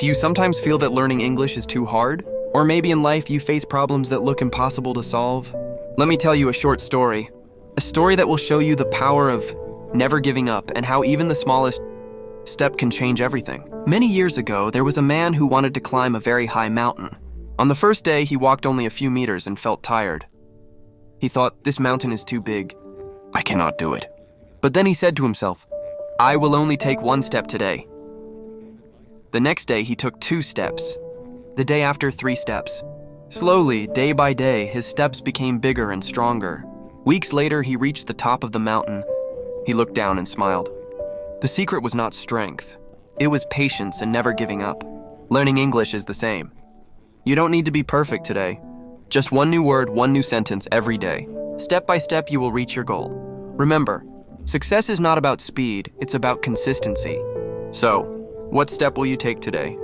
Do you sometimes feel that learning English is too hard? Or maybe in life you face problems that look impossible to solve? Let me tell you a short story. A story that will show you the power of never giving up and how even the smallest step can change everything. Many years ago, there was a man who wanted to climb a very high mountain. On the first day, he walked only a few meters and felt tired. He thought, this mountain is too big. I cannot do it. But then he said to himself, I will only take one step today. The next day, he took 2 steps. The day after, 3 steps. Slowly, day by day, his steps became bigger and stronger. Weeks later, he reached the top of the mountain. He looked down and smiled. The secret was not strength. It was patience and never giving up. Learning English is the same. You don't need to be perfect today. Just one new word, one new sentence every day. Step by step, you will reach your goal. Remember, success is not about speed, it's about consistency. So, what step will you take today?